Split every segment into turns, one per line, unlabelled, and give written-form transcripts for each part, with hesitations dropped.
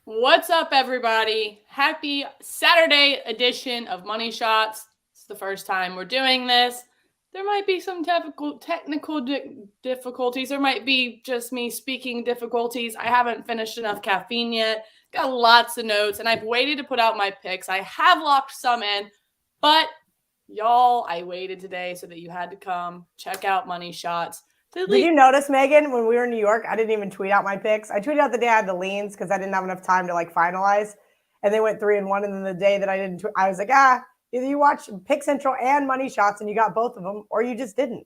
What's up, everybody? Happy Saturday edition of Money Shots. It's the first time we're doing this. There might be some technical difficulties. There might be just me speaking difficulties. I haven't finished enough caffeine yet. Got lots of notes, and I've waited to put out my picks. I have locked some in, but y'all, I waited today so that you had to come check out Money Shots.
Did you notice, Megan, when we were in New York, I didn't even tweet out my picks. I tweeted out the day I had the leans because I didn't have enough time to finalize. And they went 3-1. And then the day that I didn't, I was like, either you watch Pick Central and Money Shots and you got both of them, or you just didn't.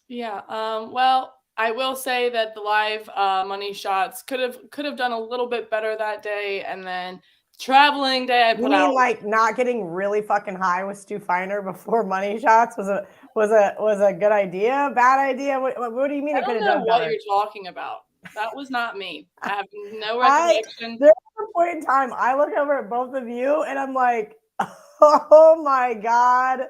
Yeah. Well, I will say that the live Money Shots could have done a little bit better that day, and then traveling day I put out.
Not getting really fucking high with Stu Feiner before Money Shots was a good idea, bad idea? What do you mean it could have done better?
I don't know what you're talking about. That was not me. I have no recollection.
There was a point in time I look over at both of you and I'm like, oh my God.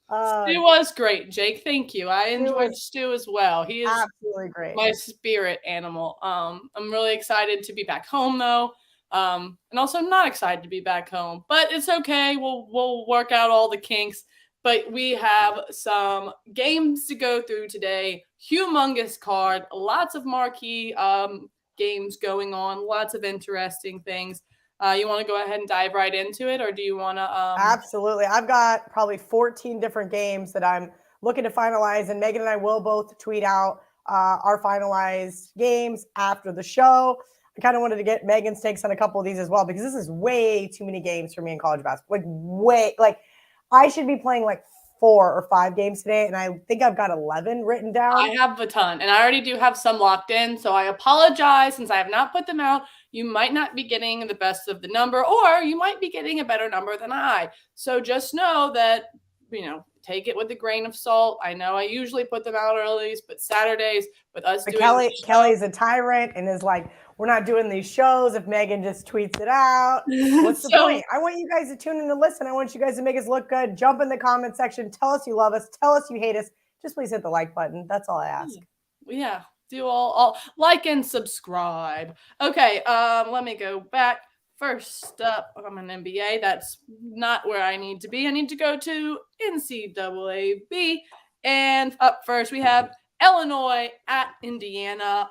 Stu was great, Jake. Thank you. I enjoyed Stu as well. He is
absolutely great.
My spirit animal. I'm really excited to be back home though. And also I'm not excited to be back home, but it's okay. We'll work out all the kinks. But we have some games to go through today. Humongous card, lots of marquee games going on, lots of interesting things. You want to go ahead and dive right into it, or do you want to?
Absolutely. I've got probably 14 different games that I'm looking to finalize, and Megan and I will both tweet out our finalized games after the show. I kind of wanted to get Megan's takes on a couple of these as well, because this is way too many games for me in college basketball. I should be playing 4 or 5 games today, and I think I've got 11 written down.
I have a ton, and I already do have some locked in, so I apologize since I have not put them out. You might not be getting the best of the number, or you might be getting a better number than I. So just know that, take it with a grain of salt. I know I usually put them out early, but Saturdays with us doing
Kelly's a tyrant and is like, we're not doing these shows if Megan just tweets it out. What's the point? I want you guys to tune in and listen. I want you guys to make us look good. Jump in the comment section. Tell us you love us. Tell us you hate us. Just please hit the like button. That's all I ask.
Yeah. Do all like and subscribe. Okay. Let me go back. First up, I'm an NBA. That's not where I need to be. I need to go to NCAA. And up first, we have Illinois at Indiana.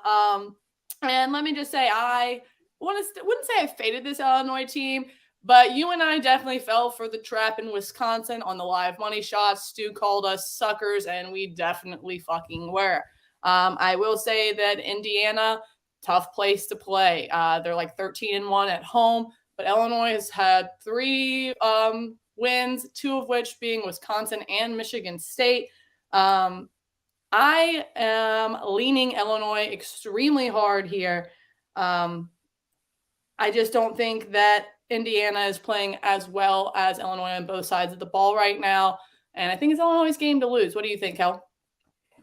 And let me just say, I wouldn't say I faded this Illinois team, but you and I definitely fell for the trap in Wisconsin on the live Money Shots. Stu called us suckers, and we definitely fucking were. I will say that Indiana, tough place to play. They're 13-1 at home, but Illinois has had 3 wins, 2 of which being Wisconsin and Michigan State. I am leaning Illinois extremely hard here. I just don't think that Indiana is playing as well as Illinois on both sides of the ball right now. And I think it's Illinois' game to lose. What do you think, Kel?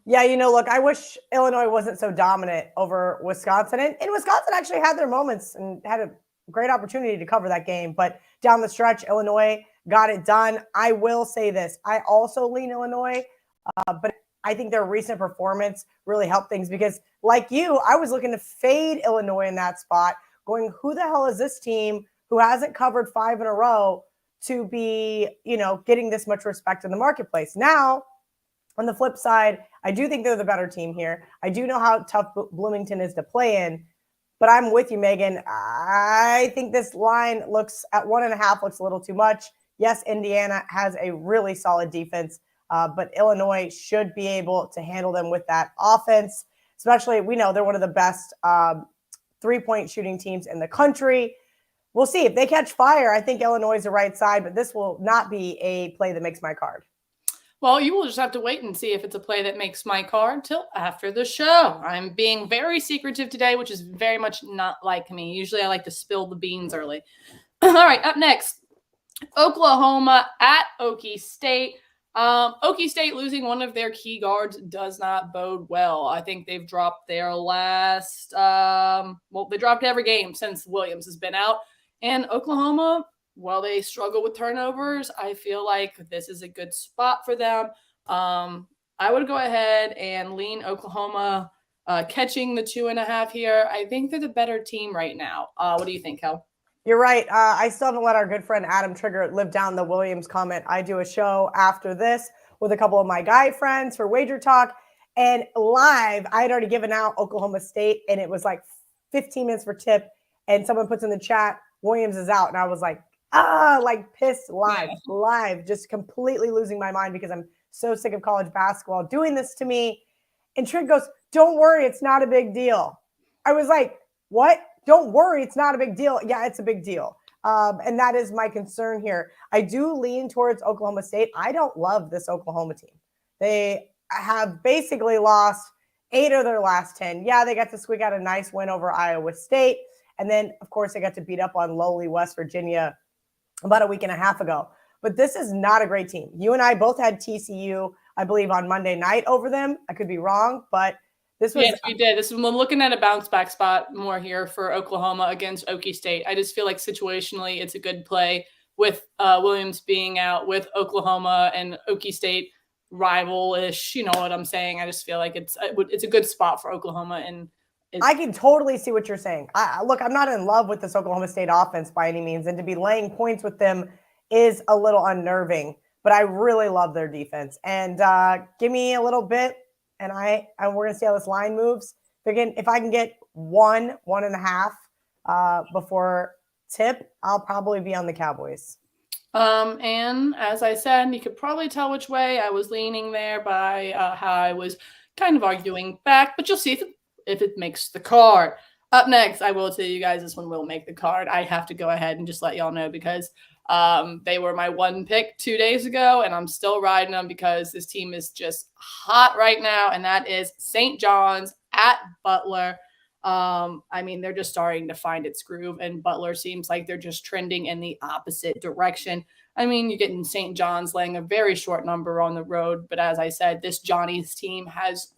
Yeah, look, I wish Illinois wasn't so dominant over Wisconsin. And Wisconsin actually had their moments and had a great opportunity to cover that game. But down the stretch, Illinois got it done. I will say this. I also lean Illinois, but I think their recent performance really helped things because, like you, I was looking to fade Illinois in that spot, going, who the hell is this team who hasn't covered 5 in a row to be, getting this much respect in the marketplace? Now, on the flip side, I do think they're the better team here. I do know how tough Bloomington is to play in, but I'm with you, Megan. I think this line looks at 1.5 looks a little too much. Yes, Indiana has a really solid defense, but Illinois should be able to handle them with that offense. Especially, we know they're one of the best 3-point shooting teams in the country. We'll see if they catch fire. I think Illinois is the right side, but this will not be a play that makes my card.
Well, you will just have to wait and see if it's a play that makes my card till after the show. I'm being very secretive today, which is very much not like me. Usually I like to spill the beans early. All right, up next, Oklahoma at Okie State. Okie State losing one of their key guards does not bode well. I think they've dropped their last they dropped every game since Williams has been out. And Oklahoma, while they struggle with turnovers, I feel like this is a good spot for them. I would go ahead and lean Oklahoma catching the 2.5 here. I think they're the better team right now. What do you think, Kel?
You're right. I still haven't let our good friend Adam Trigger live down the Williams comment. I do a show after this with a couple of my guy friends for Wager Talk. And live, I had already given out Oklahoma State, and it was like 15 minutes for tip. And someone puts in the chat, Williams is out. And I was like, like pissed live, just completely losing my mind because I'm so sick of college basketball doing this to me. And Trig goes, don't worry, it's not a big deal. I was like, what? Don't worry, it's not a big deal. Yeah, it's a big deal. And that is my concern here. I do lean towards Oklahoma State. I don't love this Oklahoma team. They have basically lost 8 of their last 10. Yeah, they got to squeak out a nice win over Iowa State. And then, of course, they got to beat up on lowly West Virginia about a week and a half ago. But this is not a great team. You and I both had TCU, I believe, on Monday night over them. I could be wrong, but this was.
Yes, we did. This is, we're looking at a bounce back spot more here for Oklahoma against Okie State. I just feel like situationally it's a good play with Williams being out, with Oklahoma and Okie State rival-ish. You know what I'm saying? I just feel like it's a good spot for Oklahoma. And
I can totally see what you're saying. Look, I'm not in love with this Oklahoma State offense by any means, and to be laying points with them is a little unnerving. But I really love their defense. And give me a little bit. And we're gonna see how this line moves. If I can get 1.5 before tip, I'll probably be on the Cowboys.
And as I said, you could probably tell which way I was leaning there by how I was kind of arguing back. But you'll see if it makes the card. Up next, I will tell you guys this one will make the card. I have to go ahead and just let y'all know because they were my one pick 2 days ago, and I'm still riding them because this team is just hot right now, and that is St. John's at Butler. I mean, they're just starting to find its groove, and Butler seems like they're just trending in the opposite direction. I mean, you're getting St. John's laying a very short number on the road, but as I said, this Johnny's team has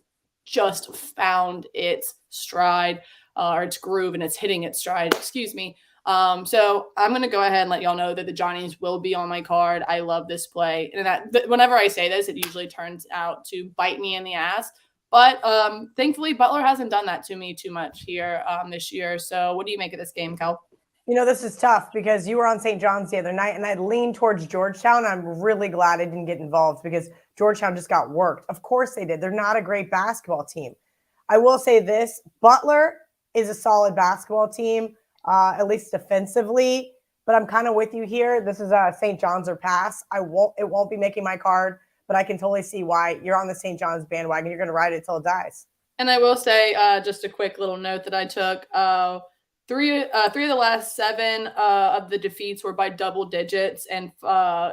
just found its stride or its groove, and it's hitting its stride. Excuse me. So I'm going to go ahead and let y'all know that the Johnnies will be on my card. I love this play. And that whenever I say this, it usually turns out to bite me in the ass. But thankfully, Butler hasn't done that to me too much here this year. So what do you make of this game, Cal?
You know, this is tough because you were on St. John's the other night, and I leaned towards Georgetown. I'm really glad I didn't get involved because Georgetown just got worked. Of course they did. They're not a great basketball team. I will say this. Butler is a solid basketball team. At least defensively, but I'm kind of with you here. This is a St. John's or pass. It won't be making my card, but I can totally see why you're on the St. John's bandwagon. You're going to ride it till it dies.
And I will say just a quick little note that I took. Three of the last 7 of the defeats were by double digits, and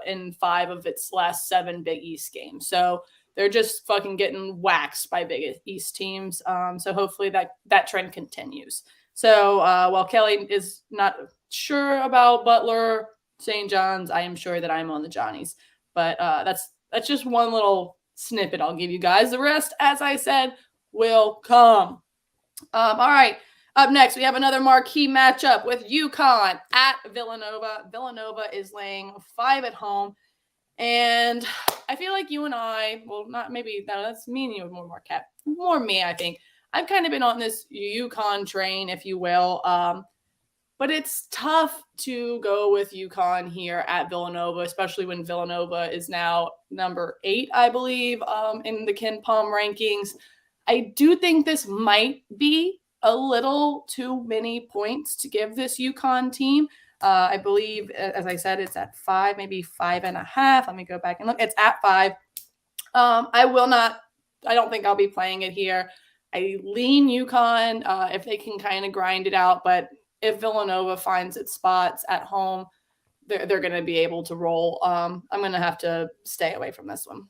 in 5 of its last 7 Big East games. So they're just fucking getting waxed by Big East teams. So hopefully that trend continues. So while Kelly is not sure about Butler, St. John's, I am sure that I'm on the Johnnies. But that's just one little snippet I'll give you guys. The rest, as I said, will come. All right. Up next, we have another marquee matchup with UConn at Villanova. Villanova is laying 5 at home. And I feel like you and I, well, not maybe, no, that's me and you more Marquette. More me, I think. I've kind of been on this UConn train, if you will. But it's tough to go with UConn here at Villanova, especially when Villanova is now number 8, I believe, in the Ken Palm rankings. I do think this might be a little too many points to give this UConn team. I believe, as I said, it's at 5, maybe 5.5. Let me go back and look. It's at 5. I don't think I'll be playing it here. I lean UConn if they can kind of grind it out, but if Villanova finds its spots at home, they're going to be able to roll. I'm going to have to stay away from this one.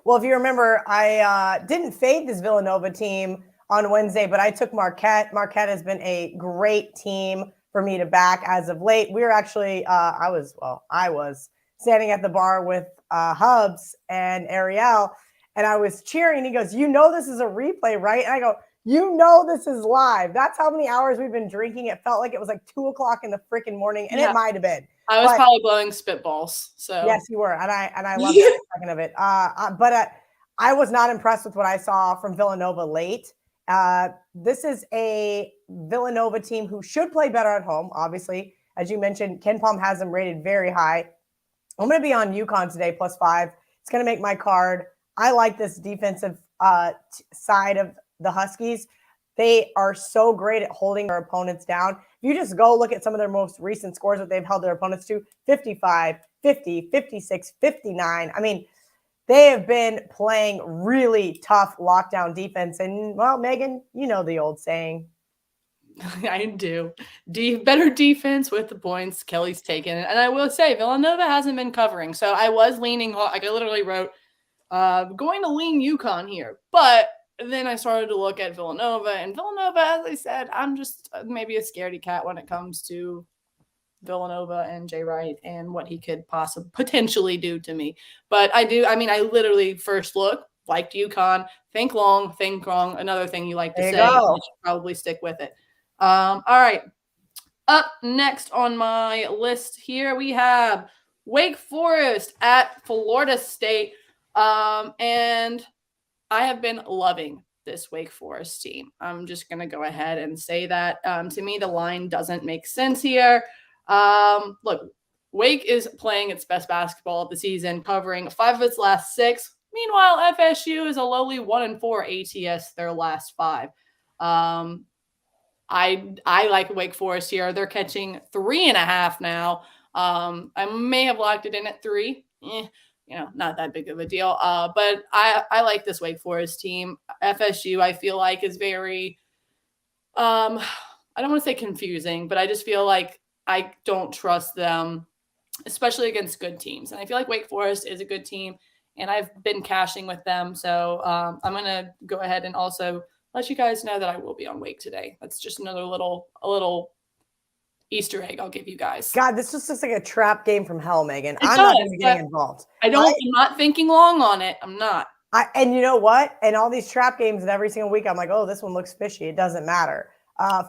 Well, if you remember, I didn't fade this Villanova team on Wednesday, but I took Marquette. Marquette has been a great team for me to back as of late. We were actually, I was standing at the bar with Hubs and Ariel, and I was cheering. He goes, "You know this is a replay, right?" And I go, "You know this is live." That's how many hours we've been drinking. It felt like it was like 2:00 in the freaking morning, and It might have been.
I was probably blowing spitballs. So
yes, you were, and I loved every second of it. But I was not impressed with what I saw from Villanova late. This is a Villanova team who should play better at home. Obviously, as you mentioned, Ken Palm has them rated very high. I'm going to be on UConn today, +5. It's going to make my card. I like this defensive side of the Huskies. They are so great at holding their opponents down. If you just go look at some of their most recent scores that they've held their opponents to, 55, 50, 56, 59. I mean, they have been playing really tough lockdown defense. And, well, Megan, you know the old saying.
I do. Better defense with the points. Kelly's taken it. And I will say, Villanova hasn't been covering. So I was leaning, like I literally wrote, going to lean UConn here. But then I started to look at Villanova. And Villanova, as I said, I'm just maybe a scaredy cat when it comes to Villanova and Jay Wright and what he could potentially do to me. But I literally first look, liked UConn, think long, think wrong. Another thing you like to say, you should probably stick with it. All right. Up next on my list here, we have Wake Forest at Florida State. And I have been loving this Wake Forest team. I'm just going to go ahead and say that. To me, the line doesn't make sense here. Look, Wake is playing its best basketball of the season, covering 5 of its last 6. Meanwhile, FSU is a lowly 1-4 ATS their last 5. I like Wake Forest here. They're catching 3.5 now. I may have locked it in at 3. Not that big of a deal. But I like this Wake Forest team. FSU, I feel like, is very, I don't want to say confusing, but I just feel like I don't trust them, especially against good teams. And I feel like Wake Forest is a good team, and I've been cashing with them. So I'm going to go ahead and also let you guys know that I will be on Wake today. That's just a little Easter egg I'll give you guys.
God, this just looks like a trap game from hell, Megan. I'm not going to be getting involved.
I'm not thinking long on it. I'm not.
And you know what? And all these trap games, and every single week, I'm like, oh, this one looks fishy. It doesn't matter.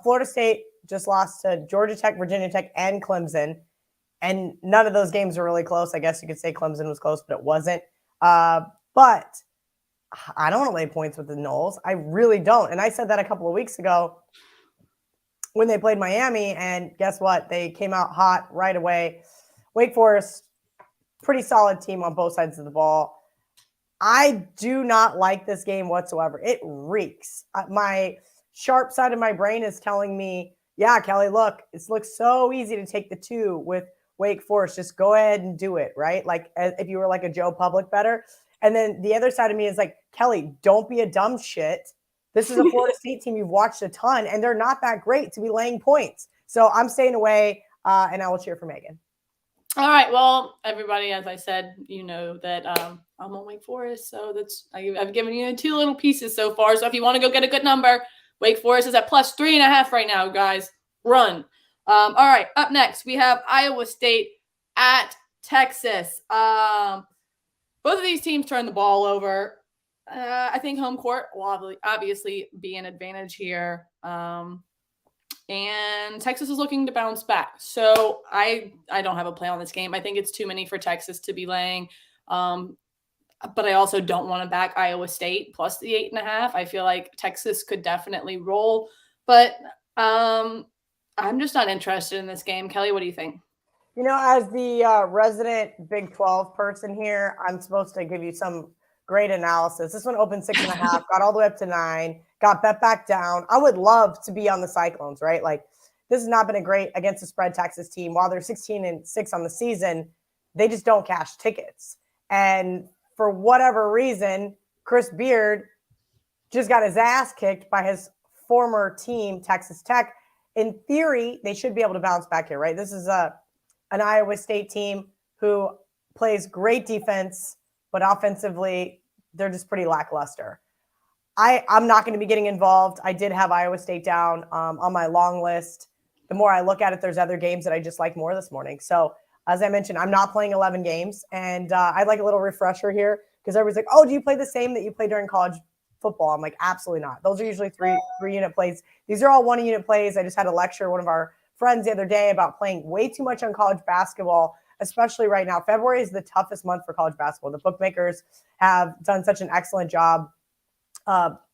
Florida State just lost to Georgia Tech, Virginia Tech, and Clemson. And none of those games are really close. I guess you could say Clemson was close, but it wasn't. But I don't want to lay points with the Noles. I really don't. And I said that a couple of weeks ago when they played Miami. And guess what? They came out hot right away. Wake Forest, pretty solid team on both sides of the ball. I do not like this game whatsoever. It reeks. My sharp side of my brain is telling me, yeah, Kelly, look, it looks so easy to take the 2 with Wake Forest. Just go ahead and do it, right? Like if you were like a Joe Public bettor. And then the other side of me is like, Kelly, don't be a dumb shit. This is a Florida State team you've watched a ton, and they're not that great to be laying points. So I'm staying away, and I will cheer for Megan.
All right. Well, everybody, as I said, you know that I'm on Wake Forest. So I've given you 2 little pieces so far. So if you want to go get a good number, Wake Forest is at +3.5 right now, guys. Run. All right. Up next, we have Iowa State at Texas. Both of these teams turn the ball over. I think home court will obviously be an advantage here. And Texas is looking to bounce back. So I don't have a play on this game. I think it's too many for Texas to be laying. But I also don't want to back Iowa State plus the 8.5. I feel like Texas could definitely roll. But I'm just not interested in this game. Kelly, what do you think?
You know, as the resident Big 12 person here, I'm supposed to give you some great analysis. This one opened 6.5, got all the way up to 9, got bet back down. I would love to be on the Cyclones, right? Like, this has not been a great against the spread Texas team. While they're 16-6 on the season, they just don't cash tickets. And for whatever reason, Chris Beard just got his ass kicked by his former team, Texas Tech. In theory, they should be able to bounce back here, right? This is an Iowa State team who plays great defense, but offensively, they're just pretty lackluster. I'm not going to be getting involved. I did have Iowa State down on my long list. The more I look at it, there's other games that I just like more this morning. So as I mentioned, I'm not playing 11 games, and I'd like a little refresher here because everybody's like, oh, do you play the same that you play during college football? I'm like, absolutely not. Those are usually three unit plays. These are all 1 unit plays. I just had a lecture, one of our friends the other day, about playing way too much on college basketball, especially right now. February is the toughest month for college basketball. The bookmakers have done such an excellent job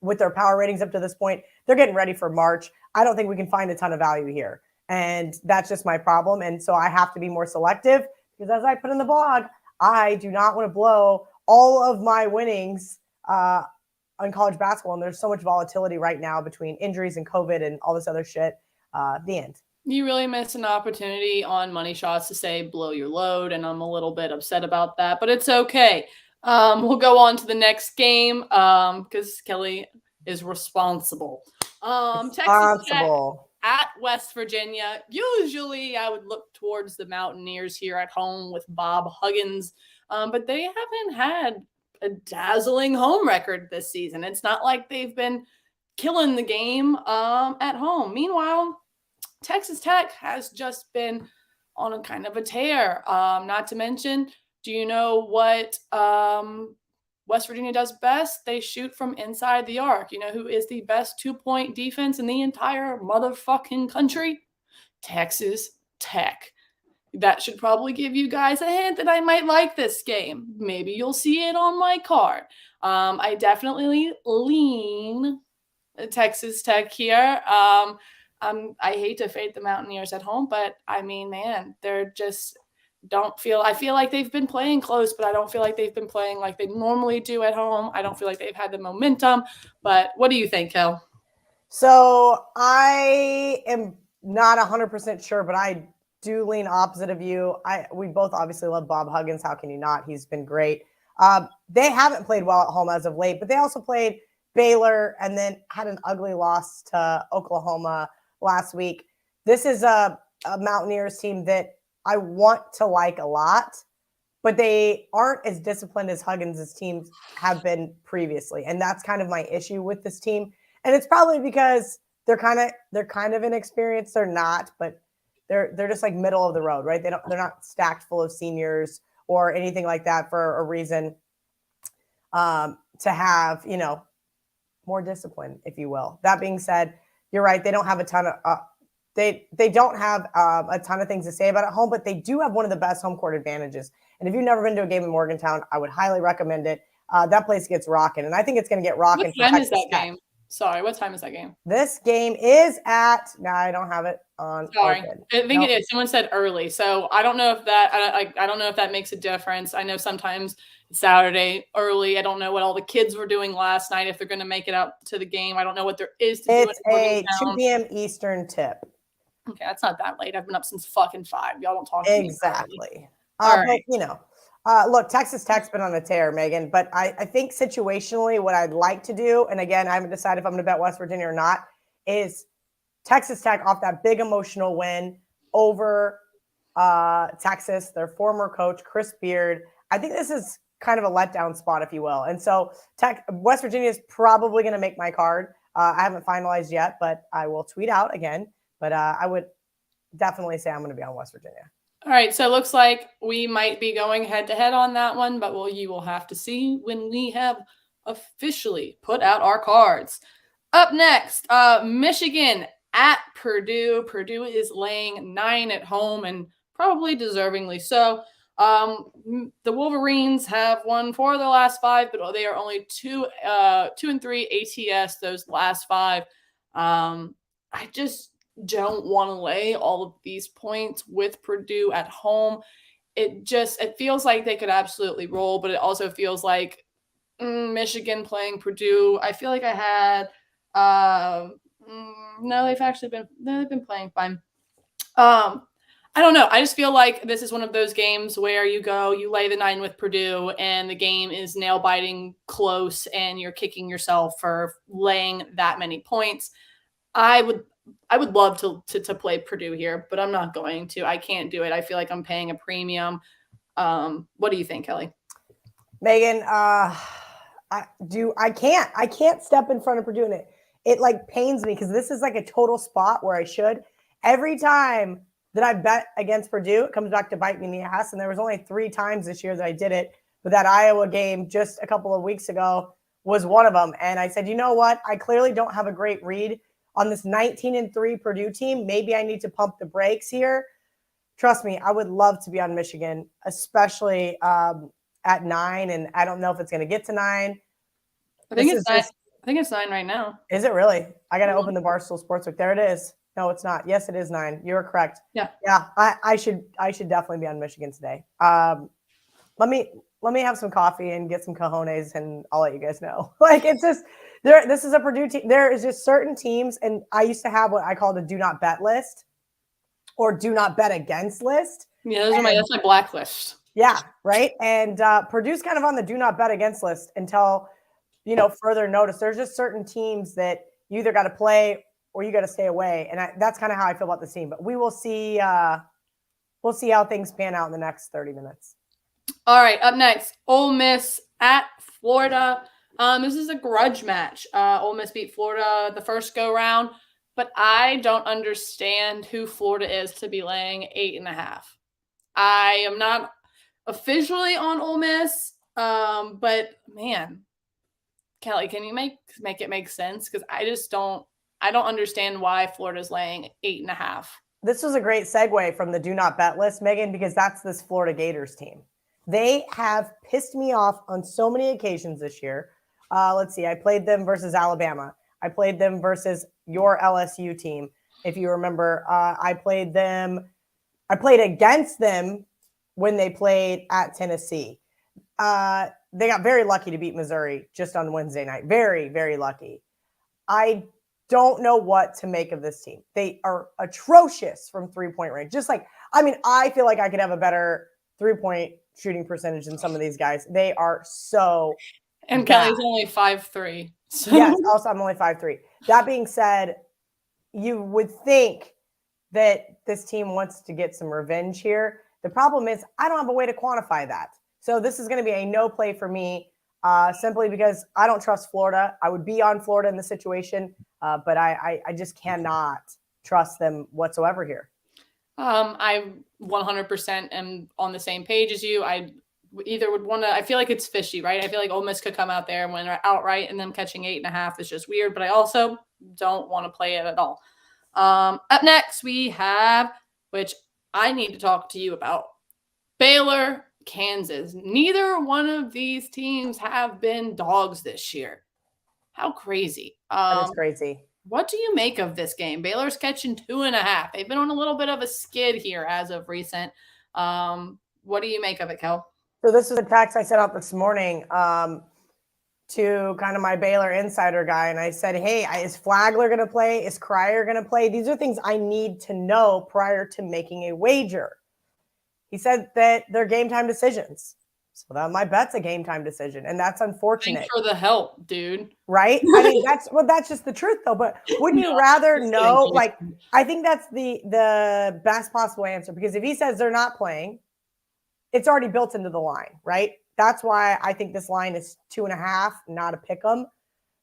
with their power ratings up to this point. They're getting ready for March. I don't think we can find a ton of value here. And that's just my problem. And so I have to be more selective because, as I put in the blog, I do not want to blow all of my winnings on college basketball. And there's so much volatility right now between injuries and COVID and all this other shit. The end.
You really missed an opportunity on money shots to say blow your load, and I'm a little bit upset about that, but it's okay. We'll go on to the next game because Kelly is responsible. Texas Tech at West Virginia. Usually I would look towards the Mountaineers here at home with Bob Huggins, but they haven't had a dazzling home record this season. It's not like they've been killing the game at home. Meanwhile, Texas Tech has just been on a kind of a tear. Not to mention, do you know what West Virginia does best? They shoot from inside the arc. You know who is the best 2-point defense in the entire motherfucking country? Texas Tech. That should probably give you guys a hint that I might like this game. Maybe you'll see it on my card. I definitely lean Texas Tech here. I hate to fade the Mountaineers at home, but I mean, man, they're just I feel like they've been playing close, but I don't feel like they've been playing like they normally do at home. I don't feel like they've had the momentum, but what do you think, Kel?
So I am not 100% sure, but I do lean opposite of you. We both obviously love Bob Huggins. How can you not? He's been great. They haven't played well at home as of late, but they also played Baylor and then had an ugly loss to Oklahoma last week. This is a Mountaineers team that I want to like a lot, but they aren't as disciplined as Huggins' teams have been previously. And that's kind of my issue with this team. And it's probably because they're kind of inexperienced. They're not, but they're just like middle of the road, right? They're not stacked full of seniors or anything like that for a reason to have, more discipline, if you will. That being said, you're right. They don't have a ton of they don't have a ton of things to say about it at home, but they do have one of the best home court advantages. And if you've never been to a game in Morgantown, I would highly recommend it. That place gets rocking, and I think it's going to get rocking.
What time is that game? Sorry, what time is that game?
This game is at. No, I don't have it on.
Sorry, I think it is. Someone said early, so I don't know if that. I don't know if that makes a difference. I know sometimes it's Saturday early. I don't know what all the kids were doing last night. If they're going to make it up to the game, I don't know what there is to do.
It's a 2 p.m. Eastern tip.
Okay, that's not that late. I've been up since fucking 5. Y'all don't talk to me.
Exactly. But, look, Texas Tech's been on a tear, Megan. But I think situationally what I'd like to do, and again, I haven't decided if I'm going to bet West Virginia or not, is Texas Tech off that big emotional win over Texas, their former coach, Chris Beard. I think this is kind of a letdown spot, if you will. And so West Virginia is probably going to make my card. I haven't finalized yet, but I will tweet out again. But I would definitely say I'm going to be on West Virginia.
All right, so it looks like we might be going head-to-head on that one, but you will have to see when we have officially put out our cards. Up next, Michigan at Purdue. Purdue is laying 9 at home, and probably deservingly so. The Wolverines have won 4 of their last 5, but they are only 2-3 ATS those last 5. I just don't want to lay all of these points with Purdue at home. It feels like they could absolutely roll, but it also feels like Michigan playing Purdue. I feel like I had no, they've been playing fine. I don't know. I just feel like this is one of those games where you lay the 9 with Purdue and the game is nail biting close and you're kicking yourself for laying that many points. I would love to play Purdue here, but I'm not going to. I can't do it. I feel like I'm paying a premium. What do you think, Kelly?
Megan, I can't step in front of Purdue, and it like pains me because this is like a total spot where I should. Every time that I bet against Purdue, it comes back to bite me in the ass. And there was only 3 times this year that I did it, but that Iowa game just a couple of weeks ago was one of them. And I said, you know what? I clearly don't have a great read on this 19-3 Purdue team. Maybe I need to pump the brakes here. Trust me, I would love to be on Michigan, especially at 9. And I don't know if it's going to get to 9.
I think it's 9. I think it's 9 right now.
Is it really? I got to open the Barstool Sportsbook. There it is. No, it's not. Yes, it is 9. You're correct.
Yeah.
Yeah. I should definitely be on Michigan today. Let me have some coffee and get some cojones, and I'll let you guys know. Like, it's just there. This is a Purdue team. There is just certain teams, and I used to have what I called a do not bet list or do not bet against list.
Yeah, that's my blacklist.
Yeah, right. And Purdue's kind of on the do not bet against list until further notice. There's just certain teams that you either got to play or you got to stay away, and that's kind of how I feel about the team. But we will see. We'll see how things pan out in the next 30 minutes.
All right, up next, Ole Miss at Florida. This is a grudge match. Ole Miss beat Florida the first go round, but I don't understand who Florida is to be laying 8.5. I am not officially on Ole Miss, but man, Kelly, can you make it make sense? Because I don't understand why Florida's laying 8.5.
This was a great segue from the do not bet list, Megan, because that's this Florida Gators team. They have pissed me off on so many occasions this year. Let's see. I played them versus Alabama. I played them versus your LSU team. If you remember, I played against them when they played at Tennessee. They got very lucky to beat Missouri just on Wednesday night. Very, very lucky. I don't know what to make of this team. They are atrocious from 3-point range. I feel like I could have a better 3-point shooting percentage than some of these guys. They are so
And
bad.
Kelly's only 5'3". So.
Yes, also I'm only 5'3". That being said, you would think that this team wants to get some revenge here. The problem is I don't have a way to quantify that. So this is going to be a no play for me, simply because I don't trust Florida. I would be on Florida in this situation, but I just cannot trust them whatsoever here.
I 100% am on the same page as you. I either would want to, I feel like it's fishy, right? I feel like Ole Miss could come out there and win outright, and them catching 8.5 is just weird, but I also don't want to play it at all. Up next, we have, which I need to talk to you about, Baylor, Kansas. Neither one of these teams have been dogs this year. How crazy.
That is crazy.
What do you make of this game? Baylor's catching 2.5. They've been on a little bit of a skid here as of recent. What do you make of it, Kel?
So this is a text I sent out this morning to kind of my Baylor insider guy. And I said, hey, is Flagler going to play? Is Cryer going to play? These are things I need to know prior to making a wager. He said that they're game time decisions. So that my bet's a game time decision, and that's unfortunate.
Thanks for the help, dude.
Right? I mean, that's just the truth, though. But wouldn't you rather know? Like, I think that's the best possible answer, because if he says they're not playing, it's already built into the line, right? That's why I think this line is 2.5, not a pick 'em.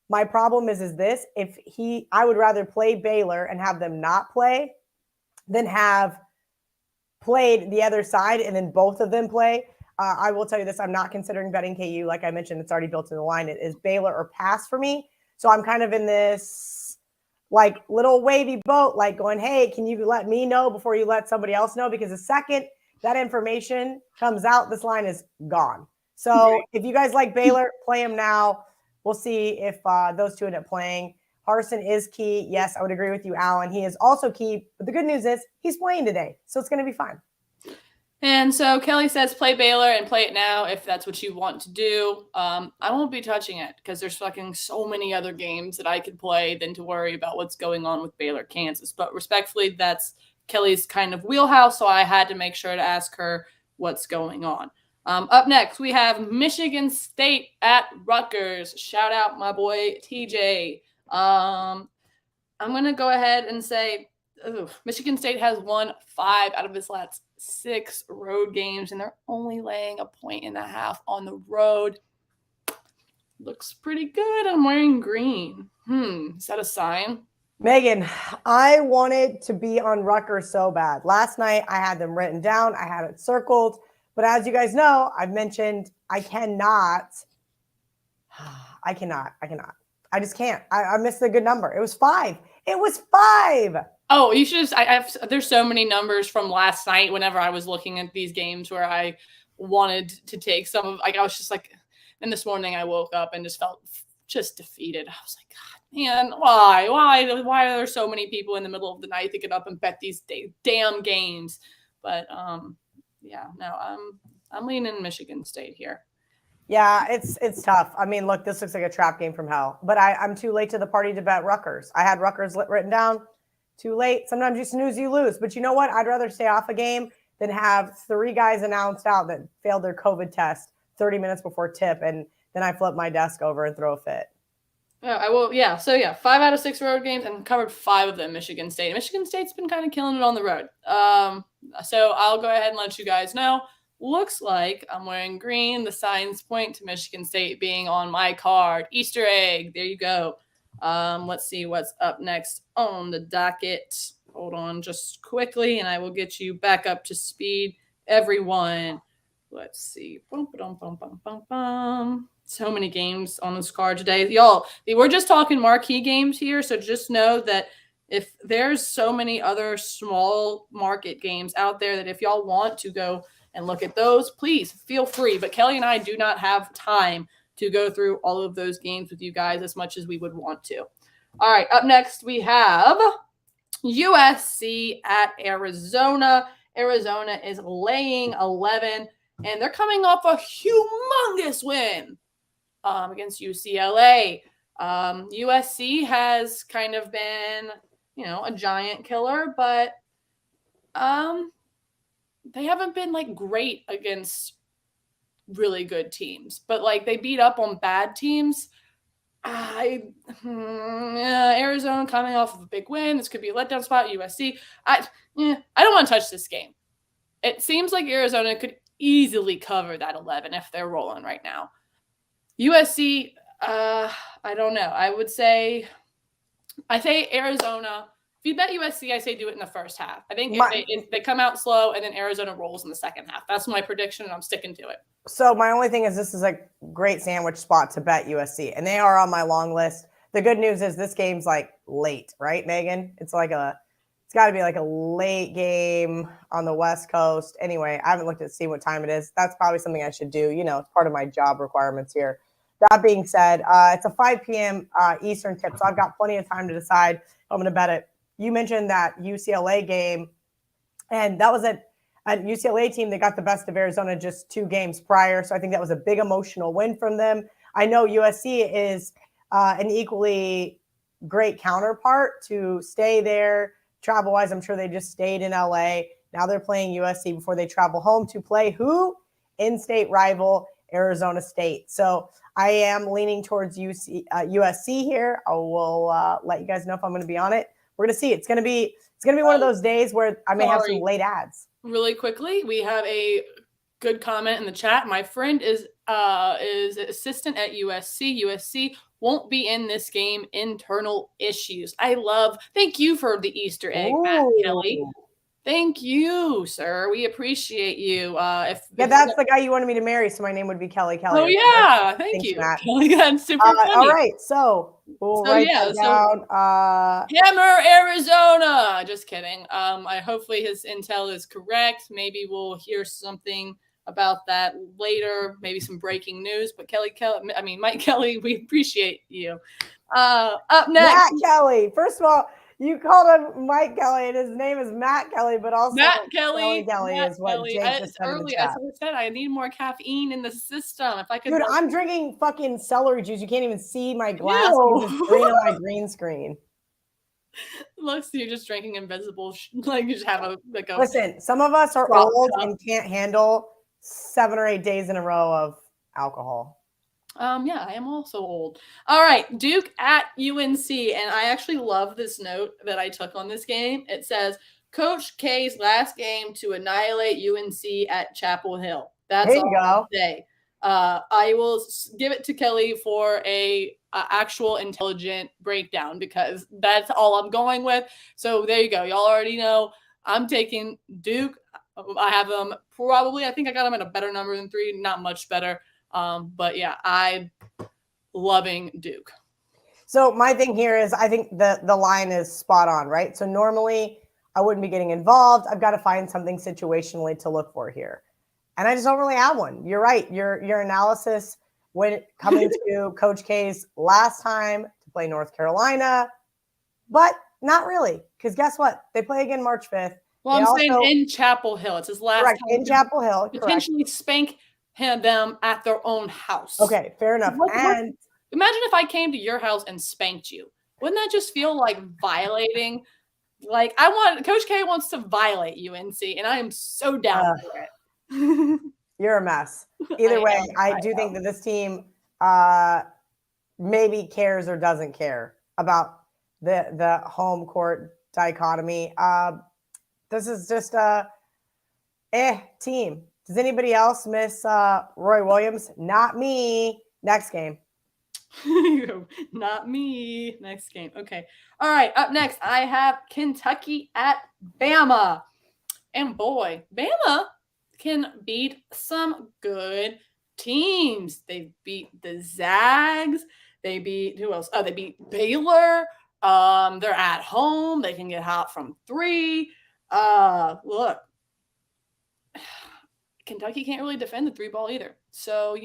My problem is this: I would rather play Baylor and have them not play than have played the other side and then both of them play. I will tell you this, I'm not considering betting KU. Like I mentioned, it's already built in the line. It is Baylor or pass for me. So I'm kind of in this like little wavy boat, like going, hey, can you let me know before you let somebody else know? Because the second that information comes out, this line is gone. So if you guys like Baylor, play them now. We'll see if those two end up playing. Harsin is key. Yes, I would agree with you, Alan. He is also key. But the good news is he's playing today. So it's going to be fine.
And so Kelly says play Baylor and play it now if that's what you want to do. I won't be touching it because there's fucking so many other games that I could play than to worry about what's going on with Baylor, Kansas. But respectfully, that's Kelly's kind of wheelhouse, so I had to make sure to ask her what's going on. Up next, we have Michigan State at Rutgers. Shout out my boy TJ. I'm going to go ahead and say Michigan State has won 5 out of its last 6 road games, and they're only laying 1.5 on the road. Looks pretty good. I'm wearing green. Is that a sign?
Megan, I wanted to be on Rutgers so bad. Last night, I had them written down. I had it circled. But as you guys know, I've mentioned I cannot. I just can't. I missed a good number. It was 5. It was 5.
Oh, you should just there's so many numbers from last night whenever I was looking at these games where I wanted to take some of, like, I was just like, and this morning I woke up and just felt just defeated. I was like, God, man, why are there so many people in the middle of the night to get up and bet these damn games? But yeah, no, I'm leaning Michigan State here.
Yeah, it's tough. I mean, look, this looks like a trap game from hell. But I'm too late to the party to bet Rutgers. I had Rutgers written down. Too late. Sometimes you snooze, you lose. But you know what? I'd rather stay off a game than have 3 guys announced out that failed their COVID test 30 minutes before tip, and then I flip my desk over and throw a fit.
Yeah, I will. Yeah. So yeah, 5 out of 6 road games and covered 5 of them Michigan State. Michigan State's been kind of killing it on the road. So I'll go ahead and let you guys know. Looks like I'm wearing green. The signs point to Michigan State being on my card. Easter egg. There you go. Let's see what's up next on the docket. Hold on just quickly, and I will get you back up to speed, everyone. Let's see. Bum, bum, bum, bum, bum, bum. So many games on this card today. Y'all, we're just talking marquee games here, so just know that if there's so many other small market games out there that if y'all want to go and look at those, please feel free. But Kelly and I do not have time to go through all of those games with you guys as much as we would want to. All right, up next we have USC at Arizona. Arizona is laying 11, and they're coming off a humongous win against UCLA. USC has kind of been, a giant killer, but they haven't been like great against really good teams. But like they beat up on bad teams. Arizona coming off of a big win. This could be a letdown spot. USC. I don't want to touch this game. It seems like Arizona could easily cover that 11 if they're rolling right now. USC, I don't know. I say Arizona. If you bet USC, I say do it in the first half. I think if they come out slow and then Arizona rolls in the second half. That's my prediction, and I'm sticking to it.
So my only thing is this is a great sandwich spot to bet USC, and they are on my long list. The good news is this game's like late, right, Megan? It's got to be like a late game on the West Coast. Anyway, I haven't looked at see what time it is. That's probably something I should do. It's part of my job requirements here. That being said, it's a 5 p.m. Eastern tip, so I've got plenty of time to decide if I'm going to bet it. You mentioned that UCLA game, and that was a UCLA team that got the best of Arizona just 2 games prior, so I think that was a big emotional win from them. I know USC is an equally great counterpart to stay there. Travel-wise, I'm sure they just stayed in LA. Now they're playing USC before they travel home to play who? In-state rival Arizona State. So I am leaning towards USC here. I will let you guys know if I'm going to be on it. We're going to see. It's going to be one of those days where I may have some late ads.
Really quickly, we have a good comment in the chat. My friend is assistant at USC. USC won't be in this game. Internal issues. Thank you for the Easter egg, Matt Kelly. Thank you, sir. We appreciate you. That's
the guy you wanted me to marry, so my name would be Kelly.
Oh yeah, thank you, Matt. Kelly. That's super funny.
All right, so we'll write that down.
Hammer, Arizona. Just kidding. Hopefully his intel is correct. Maybe we'll hear something about that later. Maybe some breaking news. But Mike Kelly, we appreciate you. Up next,
Matt Kelly. First of all, you called him Mike Kelly, and his name is Matt Kelly, but also
Matt Kelly
is what Jake just said in the chat.
I said I need more caffeine in the system. If I could,
dude, I'm drinking fucking celery juice. You can't even see my glass. It's green on my green screen.
Looks, you're just drinking invisible. Like you just have a.
Listen, some of us are old and can't handle 7 or 8 days in a row of alcohol.
Yeah, I am also old. All right, Duke at UNC, and I actually love this note that I took on this game. It says, Coach K's last game to annihilate UNC at Chapel Hill. That's all I'll say. I will give it to Kelly for a actual intelligent breakdown because that's all I'm going with. So there you go. Y'all already know I'm taking Duke. I have them I think I got them at a better number than 3, not much better. But yeah, I'm loving Duke.
So my thing here is I think the line is spot on, right? So normally I wouldn't be getting involved. I've got to find something situationally to look for here. And I just don't really have one. You're right. Your analysis when coming to Coach K's last time to play North Carolina, but not really, because guess what? They play again March 5th.
Well, I'm saying in Chapel Hill. It's his last
correct,
time.
in Chapel Hill,
potentially spank them at their own house.
Okay, fair enough. And
imagine if I came to your house and spanked you. Wouldn't that just feel like violating? Like Coach K wants to violate UNC, and I am so down for it.
You're a mess. Either way, I do think that this team maybe cares or doesn't care about the home court dichotomy. This is just a team. Does anybody else miss Roy Williams? Not me. Next game.
Not me. Next game. Okay. All right. Up next, I have Kentucky at Bama. And boy, Bama can beat some good teams. They beat the Zags. They beat who else? Oh, they beat Baylor. They're at home. They can get hot from 3. Look, Kentucky can't really defend the 3 ball either. So,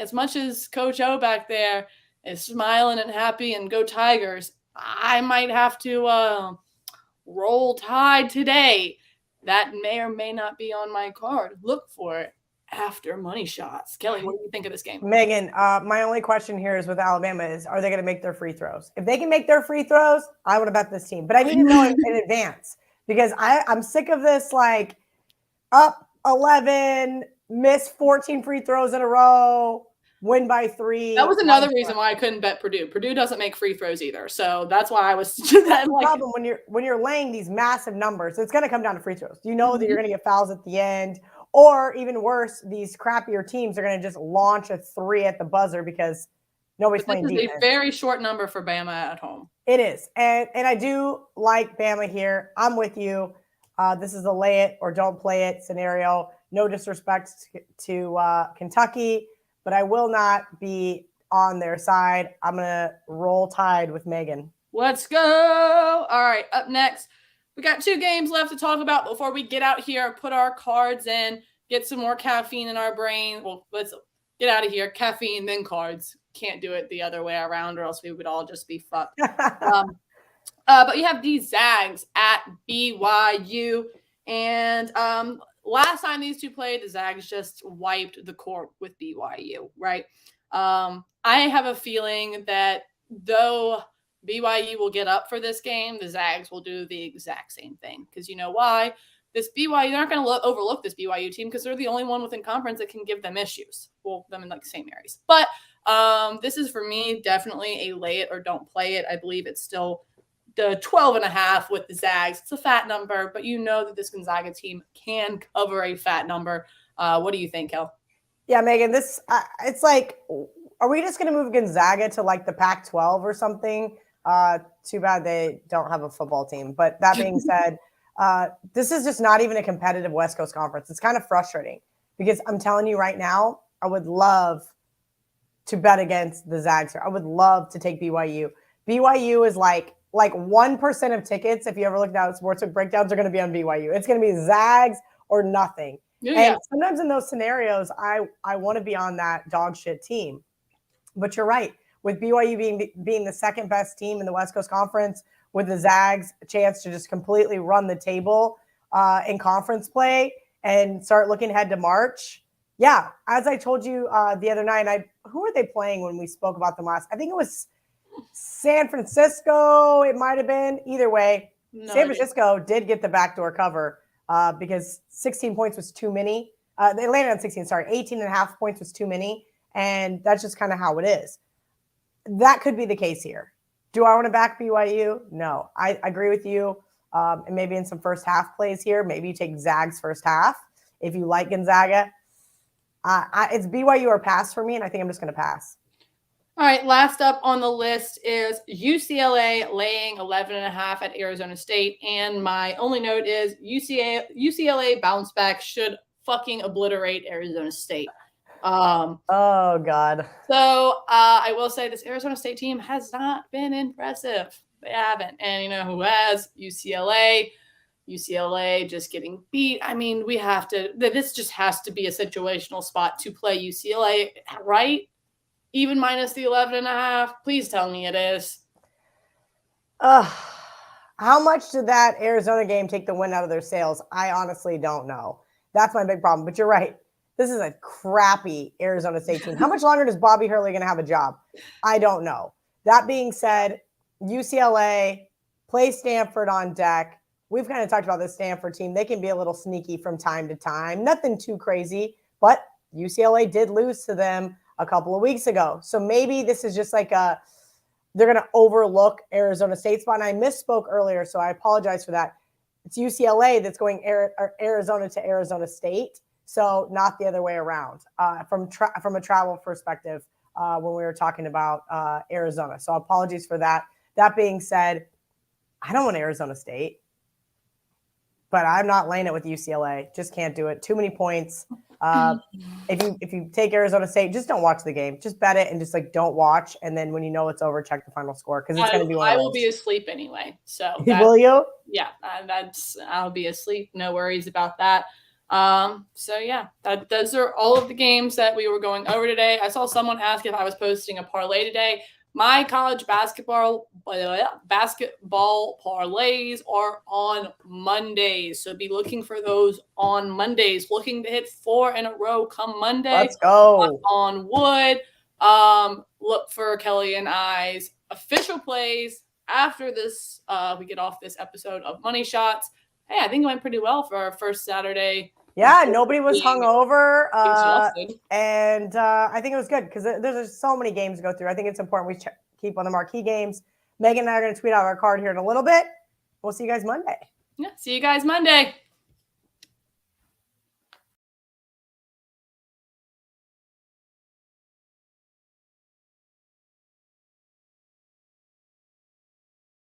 as much as Coach O back there is smiling and happy and go Tigers, I might have to roll Tide today. That may or may not be on my card. Look for it after money shots. Kelly, what do you think of this game?
Megan, my only question here is with Alabama is, are they going to make their free throws? If they can make their free throws, I want to bet this team. But I need to know in advance because I'm sick of this, like, up 11, miss 14 free throws in a row, win by 3.
That was another reason why I couldn't bet Purdue. Purdue doesn't make free throws either. So that's why I was that
like, problem when you're laying these massive numbers, it's going to come down to free throws. You know that you're going to get fouls at the end. Or even worse, these crappier teams are going to just launch a 3 at the buzzer because nobody's playing defense.
This is a very short number for Bama at home.
It is. And I do like Bama here. I'm with you. This is a lay it or don't play it scenario. No disrespect to Kentucky, but I will not be on their side. I'm going to roll Tide with Megan.
Let's go. All right, up next. We got 2 games left to talk about before we get out here, put our cards in, get some more caffeine in our brain. Well, let's get out of here. Caffeine, then cards. Can't do it the other way around or else we would all just be fucked. But you have these Zags at BYU. And last time these 2 played, the Zags just wiped the court with BYU, right? I have a feeling that though BYU will get up for this game, the Zags will do the exact same thing. Because you know why? This BYU, they're not going to overlook this BYU team because they're the only one within conference that can give them issues. Well, them in like the same areas. But this is, for me, definitely a lay it or don't play it. I believe it's still the 12.5 with the Zags. It's a fat number, but you know that this Gonzaga team can cover a fat number. What do you think, Kel?
Yeah, Megan, this it's like, are we just going to move Gonzaga to like the Pac-12 or something? Too bad they don't have a football team. But that being said, this is just not even a competitive West Coast conference. It's kind of frustrating because I'm telling you right now, I would love to bet against the Zags here. I would love to take BYU. BYU is like 1% of tickets, if you ever looked at Sportsbook breakdowns, are going to be on BYU. It's going to be Zags or nothing. Yeah. And sometimes in those scenarios, I want to be on that dog shit team. But you're right. With BYU being the second best team in the West Coast Conference, with the Zags a chance to just completely run the table in conference play and start looking ahead to March. Yeah, as I told you the other night, who were they playing when we spoke about them last? I think it was San Francisco. It might have been. Either way, San Francisco did get the backdoor cover because 16 points was too many. They landed on 16, 18.5 points was too many. And that's just kind of how it is. That could be the case here. Do I want to back BYU? No. I agree with you. And maybe in some first half plays here, maybe you take Zags first half. If you like Gonzaga, it's BYU or pass for me, and I think I'm just going to pass.
All right, last up on the list is UCLA laying 11.5 at Arizona State. And my only note is UCLA bounce back should fucking obliterate Arizona State.
Oh, God.
So I will say this Arizona State team has not been impressive. They haven't. And you know who has? UCLA. UCLA just getting beat. I mean, we have to, this just has to be a situational spot to play UCLA, right? Even minus the 11.5. Please tell me it is.
How much did that Arizona game take the wind out of their sails? I honestly don't know. That's my big problem. But you're right. This is a crappy Arizona State team. How much longer does Bobby Hurley going to have a job? I don't know. That being said, UCLA, play Stanford on deck. We've kind of talked about this Stanford team. They can be a little sneaky from time to time. Nothing too crazy, but UCLA did lose to them a couple of weeks ago. So maybe this is just like they're going to overlook Arizona State spot. And I misspoke earlier, so I apologize for that. It's UCLA that's going Arizona to Arizona State, so not the other way around from a travel perspective when we were talking about Arizona. So apologies for that. That being said, I don't want Arizona State, but I'm not laying it with UCLA. Just can't do it. Too many points. If you take Arizona State, just don't watch the game. Just bet it and just like don't watch. And then when you know it's over, check the final score because it's going to be one of those.
I will be asleep anyway. So
will you?
Yeah, I'll be asleep. No worries about that. So yeah, those are all of the games that we were going over today. I saw someone ask if I was posting a parlay today. My college basketball parlays are on Mondays. So be looking for those on Mondays. Looking to hit 4 in a row come Monday.
Let's go.
On wood. Look for Kelly and I's official plays after this. We get off this episode of Money Shots. Hey, I think it went pretty well for our first Saturday.
Yeah, nobody was hungover, and I think it was good because there's so many games to go through. I think it's important we keep on the marquee games. Megan and I are going to tweet out our card here in a little bit. We'll see you guys Monday.
Yeah, see you guys Monday.